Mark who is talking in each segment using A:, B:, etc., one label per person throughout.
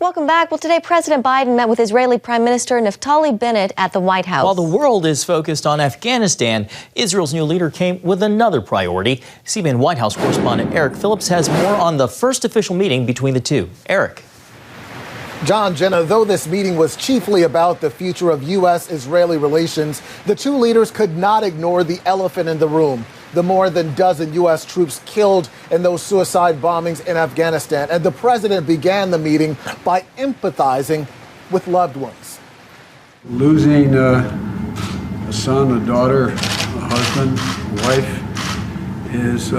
A: Welcome back. Well, today President Biden met with Israeli Prime Minister Naftali Bennett at the White House.
B: While the world is focused on Afghanistan, Israel's new leader came with another priority. CBN White House correspondent Eric Phillips has more on the first official meeting between the two. Eric.
C: John, Jenna, though this meeting was chiefly about the future of U.S.-Israeli relations, the two leaders could not ignore the elephant in the room. The more than dozen U.S. troops killed in those suicide bombings in Afghanistan. And the president began the meeting by empathizing with loved ones.
D: Losing a son, a daughter, a husband, a wife is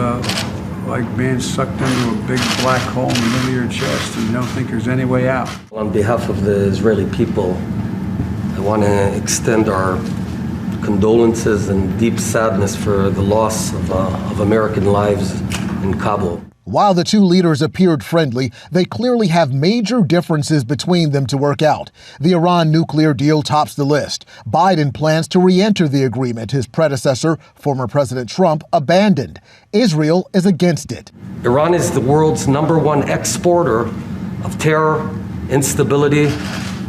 D: like being sucked into a big black hole in the middle of your chest and you don't think there's any way out.
E: On behalf of the Israeli people, I want to extend our condolences and deep sadness for the loss of American lives in Kabul.
C: While the two leaders appeared friendly, they clearly have major differences between them to work out. The Iran nuclear deal tops the list. Biden plans to re-enter the agreement his predecessor, former President Trump, abandoned. Israel is against it.
E: Iran is the world's #1 exporter of terror, instability,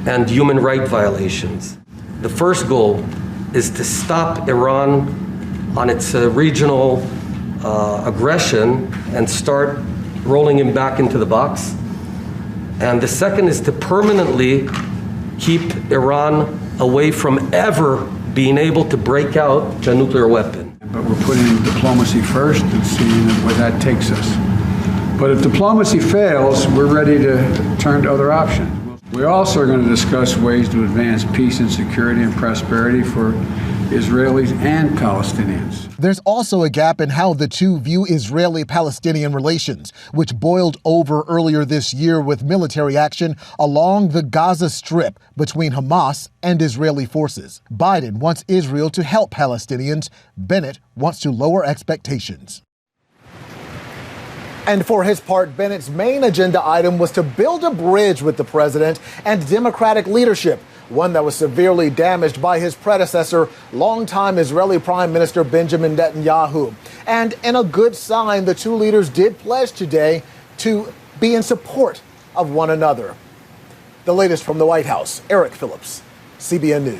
E: and human rights violations. The first goal is to stop Iran on its regional aggression and start rolling him back into the box. And the second is to permanently keep Iran away from ever being able to break out a nuclear weapon.
D: But we're putting diplomacy first and seeing where that takes us. But if diplomacy fails, we're ready to turn to other options. We also are going to discuss ways to advance peace and security and prosperity for Israelis and Palestinians.
C: There's also a gap in how the two view Israeli-Palestinian relations, which boiled over earlier this year with military action along the Gaza Strip between Hamas and Israeli forces. Biden wants Israel to help Palestinians. Bennett wants to lower expectations. And for his part, Bennett's main agenda item was to build a bridge with the president and Democratic leadership, one that was severely damaged by his predecessor, longtime Israeli Prime Minister Benjamin Netanyahu. And in a good sign, the two leaders did pledge today to be in support of one another. The latest from the White House, Eric Phillips, CBN News.